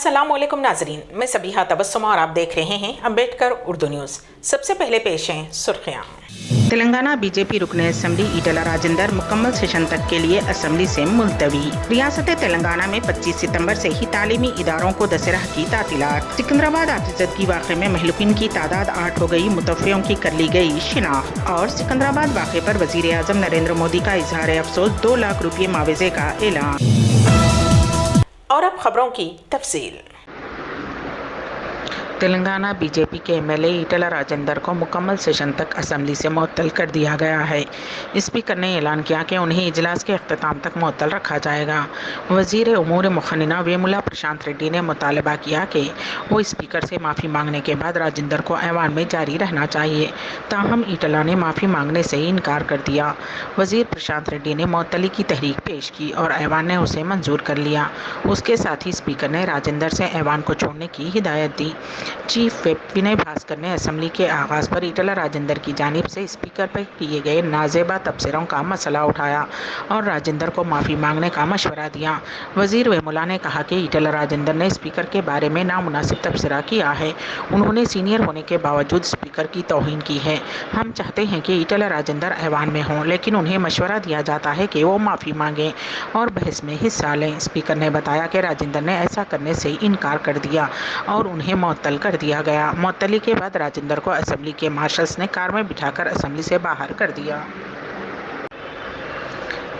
अस्सलाम वालेकुम नाजरीन, मैं सबीहा तबस्सुमा और आप देख रहे हैं अम्बेडकर उर्दू न्यूज़। सबसे पहले पेश हैं सुर्खियाँ। तेलंगाना बीजेपी रुकन असम्बली ईटला राजेंदर मुकम्मल सेशन तक के लिए असम्बली से मुलतवी। रियासत तेलंगाना में 25 सितंबर से ही तालीमी इदारों को दशहरा की तातीलात। सिकंदराबाद आतिशबाजी वाक़े में महलूकिन की तादाद 8 हो गई, मुतवफ़्फ़ियों की कर ली गई शिनाख्त। और सिकंदराबाद वाक़े पर वज़ीर आज़म नरेंद्र मोदी का इजहार अफसोस, 2 लाख रुपये मुआवजे का ऐलान। और अब खबरों की तफसील। तेलंगाना बीजेपी के एमएलए ईटला राजेंदर को मुकम्मल सेशन तक असम्बली से मुअत्तल कर दिया गया है। स्पीकर ने ऐलान किया कि उन्हें इजलास के अख्ताम तक मुअत्तल रखा जाएगा। वज़ीर उमूर मुखन्ना वेमुला प्रशांत रेड्डी ने मुतालबा किया कि वो स्पीकर से माफ़ी मांगने के बाद राजेंदर को ऐवान में जारी रहना चाहिए, ताहम ईटला ने माफ़ी मांगने से इनकार कर दिया। वज़ीर प्रशांत रेड्डी ने मुअत्तली की तहरीक पेश की और ऐवान ने उसे मंजूर कर लिया। उसके साथ ही स्पीकर ने राजेंदर से ऐवान को छोड़ने की हिदायत दी। चीफ विप विनय भास्कर ने असम्बली के आगाज़ पर ईटला राजेंदर की जानिब से स्पीकर पर किए गए नाजेबा तबसरों का मसला उठाया और राजेंदर को माफ़ी मांगने का मशवरा दिया। वज़ीर वेमुला ने कहा कि ईटला राजेंदर ने स्पीकर के बारे में नामुनासिब तबसरा किया है। उन्होंने सीनियर होने के बावजूद स्पीकर की तौहीन की है। हम चाहते हैं कि ईटला राजेंदर ऐवान में हों, लेकिन उन्हें मशवरा दिया जाता है कि वो माफ़ी मांगें और बहस में हिस्सा लें। स्पीकर ने बताया कि राजेंदर ने ऐसा करने से इनकार कर दिया और उन्हें मुअत्तल कर दिया गया। मुअत्तली के बाद राजेंदर को असम्बली के मार्शल्स ने कार में बिठाकर असम्बली से बाहर कर दिया।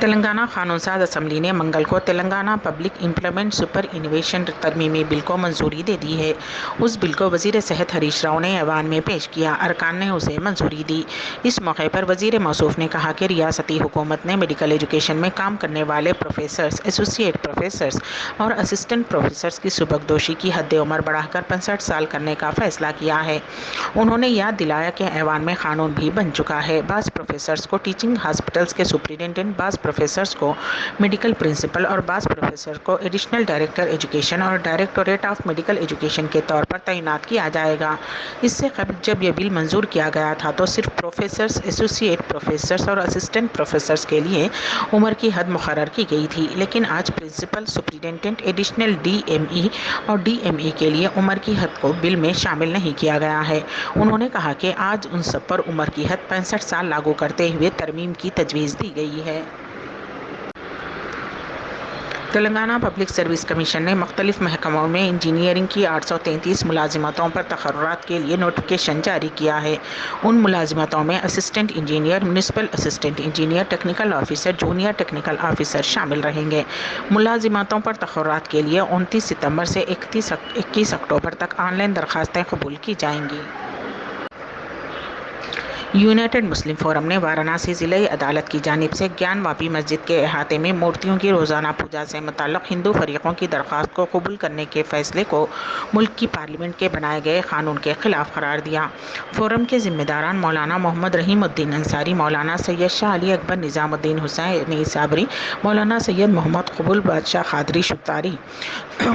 तेलंगाना कानून साज असम्बली ने मंगल को Telangana public employment superannuation तरमीमी बिल को मंजूरी दे दी है। उस बिल को वज़ीर सेहत हरीश राव ने ऐवान में पेश किया। अरकान ने उसे मंजूरी दी। इस मौके पर वज़ीर मौसूफ ने कहा कि रियासती हुकूमत ने मेडिकल एजुकेशन में काम करने वाले प्रोफेसर्स, एसोसिएट प्रोफेसर्स और असिस्टेंट प्रोफेसर्स की सुबकदोशी की हद उम्र बढ़ाकर 65 साल करने का फैसला किया है। उन्होंने याद दिलाया कि ऐवान में कानून भी बन चुका है। बाज़ प्रोफेसर्स को टीचिंग हॉस्पिटल्स के सुप्रिटेंडेंट, बाज़ प्रोफेसर्स को मेडिकल प्रिंसिपल और बाज़ प्रोफेसर को एडिशनल डायरेक्टर एजुकेशन और डायरेक्टोरेट ऑफ मेडिकल एजुकेशन के तौर पर तैनात किया जाएगा। इससे कबल जब यह बिल मंजूर किया गया था तो सिर्फ प्रोफेसर्स, एसोसिएट प्रोफेसर्स और असिस्टेंट प्रोफेसर्स के लिए उम्र की हद मुकर्रर की गई थी, लेकिन आज प्रिंसिपल, सुप्रिटेंडेंट, एडिशनल डीएमई और डीएमई के लिए उम्र की हद को बिल में शामिल नहीं किया गया है। उन्होंने कहा कि आज उन सब पर उम्र की हद 65 साल लागू करते हुए तरमीम की तजवीज़ दी गई है। तेलंगाना पब्लिक सर्विस कमीशन ने मुख्तलिफ महकमों में इंजीनियरिंग की 833 मुलाजिमतों पर तकर्रुरात के लिए नोटिफिकेशन जारी किया है। उन मुलाजिमतों में assistant engineer, municipal assistant engineer, technical officer, junior technical officer शामिल रहेंगे। मुलाजिमतों पर तकर्रुरात के लिए 29 सितंबर से 21 अक्टूबर तक ऑनलाइन दरखास्तें कबूल की जाएंगी। यूनाइटेड मुस्लिम फोरम ने वाराणसी ज़िले अदालत की जानिब से ज्ञानवापी मस्जिद के अहाते में मूर्तियों की रोज़ाना पूजा से मुताल्लिक़ हिंदू फरीक़ों की दरख्वास्त को कबूल करने के फ़ैसले को मुल्क की पार्लियामेंट के बनाए गए कानून के ख़िलाफ़ करार दिया। फोरम के ज़िम्मेदारान मौलाना मोहम्मद रहीमुद्दीन अंसारी, मौलाना सैयद शाह अली अकबर निज़ामुद्दीन हुसैन साबरी, मौलाना सैयद मोहम्मद कबूल बादशाह क़ादरी शुतारी,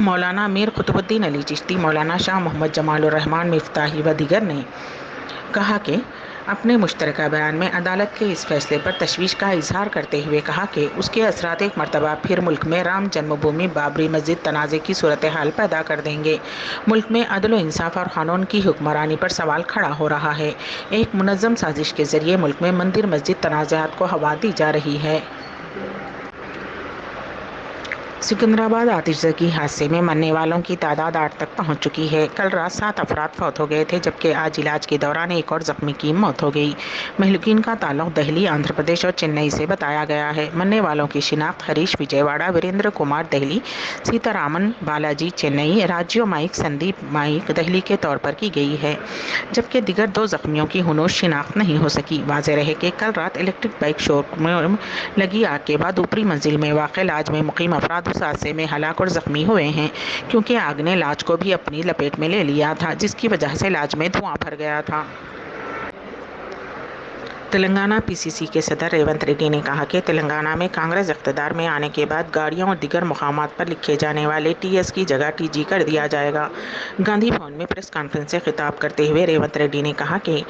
मौलाना मीर कुतुबुद्दीन अली चिश्ती, मौलाना शाह मोहम्मद जमालुर रहमान मिफ्ताही व दीगर ने कहा कि अपने मुश्तरका बयान में अदालत के इस फैसले पर तशवीश का इजहार करते हुए कहा कि उसके असरात एक मरतबा फिर मुल्क में राम जन्मभूमि बाबरी मस्जिद तनाज़े की सूरत हाल पैदा कर देंगे। मुल्क में अदल व इंसाफ और क़ानून की हुक्मरानी पर सवाल खड़ा हो रहा है। एक मुनज़्ज़म साजिश के ज़रिए मुल्क में मंदिर मस्जिद तनाज़ात को हवा दी जा रही है। सिकंदराबाद आतिशबाजी हादसे में मरने वालों की तादाद 8 तक पहुंच चुकी है। कल रात 7 अफराद फौत हो गए थे, जबकि आज इलाज के दौरान एक और ज़ख्मी की मौत हो गई। महलूकीन का ताल्लुक दिल्ली, आंध्र प्रदेश और चेन्नई से बताया गया है। मरने वालों की शिनाख्त हरीश विजयवाड़ा, वीरेंद्र कुमार दिल्ली, सीतारामन बालाजी चेन्नई, राजीव माइक संदीप माइक दिल्ली के तौर पर की गई है, जबकि दिगर 2 ज़ख्मियों की हुनूस शिनाख्त नहीं हो सकी। वाज़ेह रहे कि कल रात इलेक्ट्रिक बाइक शोरूम में लगी आग के बाद ऊपरी मंजिल में वाक़ लाज में मुकीम अफराद उस हादसे में हलाक और ज़ख्मी हुए हैं, क्योंकि आग ने लाज को भी अपनी लपेट में ले लिया था, जिसकी वजह से लाज में धुआं भर गया था। تلنگانہ پی سی سی کے صدر ریونت ریڈی نے کہا کہ تلنگانہ میں کانگریس اقتدار میں آنے کے بعد گاڑیوں اور دیگر مقامات پر لکھے جانے والے ٹی ایس کی جگہ ٹی جی کر دیا جائے گا۔ گاندھی بھون میں پریس کانفرنس سے خطاب کرتے ہوئے ریونت ریڈی نے کہا کہ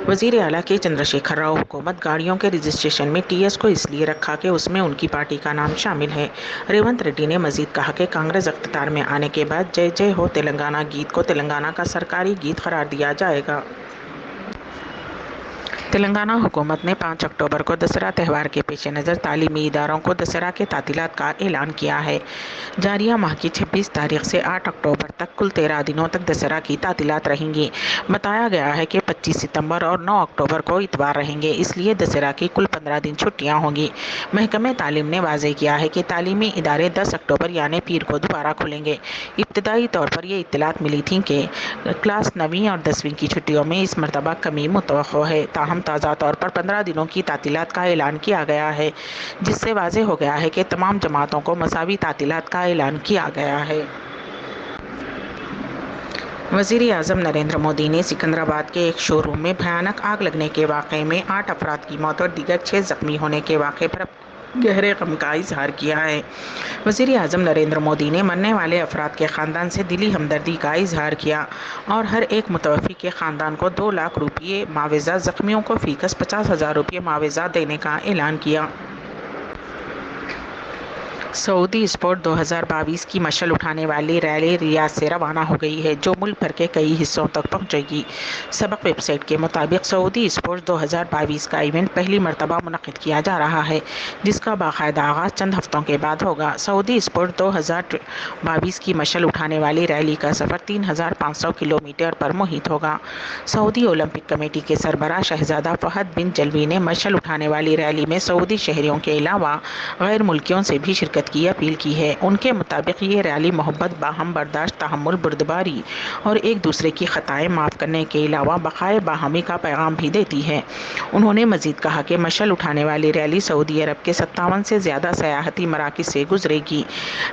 وزیر اعلیٰ کے چندر شیکھر راؤ حکومت گاڑیوں کے رجسٹریشن میں ٹی ایس کو اس لیے رکھا کہ اس میں ان کی پارٹی کا نام شامل ہے۔ ریونت ریڈی نے مزید کہا کہ کانگریس اقتدار میں آنے کے بعد جے جے ہو تلنگانہ گیت کو تلنگانہ کا سرکاری گیت قرار دیا جائے گا۔ تلنگانہ حکومت نے 5 اکتوبر کو دسہرہ تہوار کے پیش نظر تعلیمی اداروں کو دسہرہ کے تعطیلات کا اعلان کیا ہے۔ جاریہ ماہ کی 26 تاریخ سے 8 اکتوبر تک کل 13 دنوں تک دسہرہ کی تعطیلات رہیں گی۔ بتایا گیا ہے کہ 25 ستمبر اور 9 اکتوبر کو اتوار رہیں گے، اس لیے دسہرہ کی کل 15 دن چھٹیاں ہوں گی۔ محکمہ تعلیم نے واضح کیا ہے کہ تعلیمی ادارے 10 اکتوبر یعنی پیر کو دوبارہ کھلیں گے۔ ابتدائی طور پر یہ اطلاعات ملی تھیں کہ کلاس 9ویں اور 10ویں کی چھٹیوں میں اس مرتبہ کمی متوقع ہے، تاہم تازہ طور پر 15 دنوں کی تعطیلات کا اعلان کیا گیا ہے، جس سے واضح ہو گیا ہے کہ تمام جماعتوں کو مساوی تعطیلات کا اعلان کیا گیا ہے۔ وزیر اعظم نریندر مودی نے سکندرآباد کے ایک شو روم میں بھیانک آگ لگنے کے واقعے میں 8 افراد کی موت اور دیگر 6 زخمی ہونے کے واقعے پر گہرے غم کا اظہار کیا ہے۔ وزیر اعظم نریندر مودی نے مرنے والے افراد کے خاندان سے دلی ہمدردی کا اظہار کیا اور ہر ایک متوفی کے خاندان کو 2 لاکھ روپے معاوضہ، زخمیوں کو فی کس 50,000 روپے معاوضہ دینے کا اعلان کیا۔ سعودی اسپورٹ 2022 کی مشعل اٹھانے والی ریلی ریاض سے روانہ ہو گئی ہے، جو ملک بھر کے کئی حصوں تک پہنچے گی۔ سبق ویب سائٹ کے مطابق سعودی اسپورٹ 2022 کا ایونٹ پہلی مرتبہ منعقد کیا جا رہا ہے، جس کا باقاعدہ آغاز چند ہفتوں کے بعد ہوگا۔ سعودی اسپورٹ 2022 کی مشعل اٹھانے والی ریلی کا سفر 3,500 کلومیٹر پر محیط ہوگا۔ سعودی اولمپک کمیٹی کے سربراہ شہزادہ فہد بن جلوی نے مشعل اٹھانے والی ریلی میں سعودی شہریوں کے علاوہ غیر ملکیوں سے بھی شرکت کی اپیل کی ہے۔ ان کے مطابق یہ ریلی محبت، باہم برداشت، تحمل، بردباری اور ایک دوسرے کی خطائیں معاف کرنے کے علاوہ بقائے باہمی کا پیغام بھی دیتی ہے۔ انہوں نے مزید کہا کہ مشعل اٹھانے والی ریلی سعودی عرب کے 57 سے زیادہ سیاحتی مراکز سے گزرے گی۔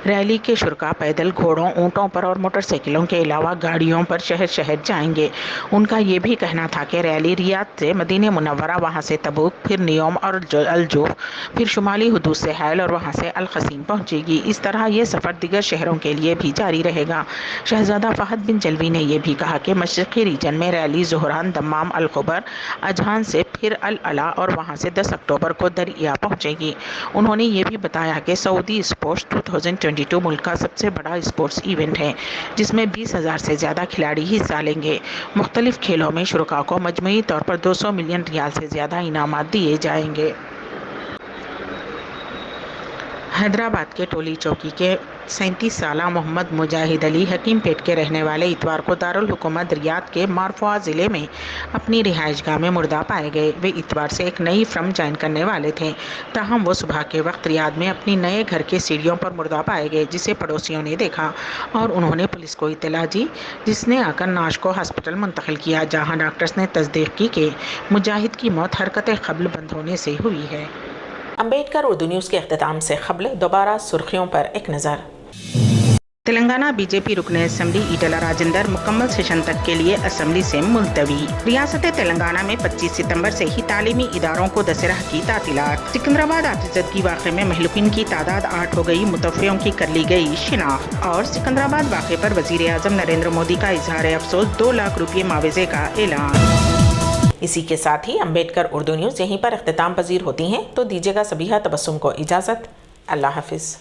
ریلی کے شرکاء پیدل، گھوڑوں، اونٹوں پر اور موٹر سائیکلوں کے علاوہ گاڑیوں پر شہر شہر جائیں گے۔ ان کا یہ بھی کہنا تھا کہ ریلی ریاض سے مدینہ منورہ، وہاں سے تبوک، پھر نیوم اور الجوف، پھر شمالی حدود سے حائل اور وہاں سے القصیم پہنچے گی۔ اس طرح یہ سفر دیگر شہروں کے لیے بھی جاری رہے گا۔ شہزادہ فہد بن جلوی نے یہ بھی کہا کہ مشرقی ریجن میں ریلی زہران، دمام، الخبر، اجہان سے پھر العلا اور وہاں سے 10 اکتوبر کو دریا پہنچے گی۔ انہوں نے یہ بھی بتایا کہ سعودی اسپورٹس 2022 ملک کا سب سے بڑا اسپورٹس ایونٹ ہے، جس میں 20,000 سے زیادہ کھلاڑی حصہ لیں گے۔ مختلف کھیلوں میں شرکاء کو مجموعی طور پر 200 ملین ریال سے زیادہ انعامات دیے جائیں گے۔ حیدرآباد کے ٹولی چوکی کے 37 سالہ محمد مجاہد علی حکیم پیٹ کے رہنے والے اتوار کو دارالحکومت ریاض کے مارفوا ضلع میں اپنی رہائش گاہ میں مردہ پائے گئے۔ وہ اتوار سے ایک نئی فرم جوائن کرنے والے تھے، تاہم وہ صبح کے وقت ریاض میں اپنی نئے گھر کے سیڑھیوں پر مردہ پائے گئے، جسے پڑوسیوں نے دیکھا اور انہوں نے پولیس کو اطلاع دی، جس نے آ کر نعش کو ہسپتال منتقل کیا، جہاں ڈاکٹرز نے تصدیق کی کہ مجاہد کی موت حرکت قلب بند ہونے سے ہوئی ہے۔ امبیڈکر اردو نیوز کے اختتام سے قبل دوبارہ سرخیوں پر ایک نظر۔ تلنگانہ بی جے پی رکن اسمبلی ایٹلہ راجندر مکمل سیشن تک کے لیے اسمبلی سے ملتوی۔ ریاست تلنگانہ میں 25 ستمبر سے ہی تعلیمی اداروں کو دسہرہ کی تعطیلات۔ سکندرآباد آتشزدگی واقعے میں مہلوکین کی تعداد 8 ہو گئی، متوفیوں کی کر لی گئی شناخت۔ اور سکندرآباد واقعے پر وزیر اعظم نریندر مودی کا اظہار افسوس، 2 لاکھ روپے معاوضے کا اعلان۔ اسی کے ساتھ ہی امبیڈکر اردو نیوز یہیں پر اختتام پذیر ہوتی ہیں، تو دیجیے گا سبیحہ تبسم کو اجازت۔ اللہ حافظ۔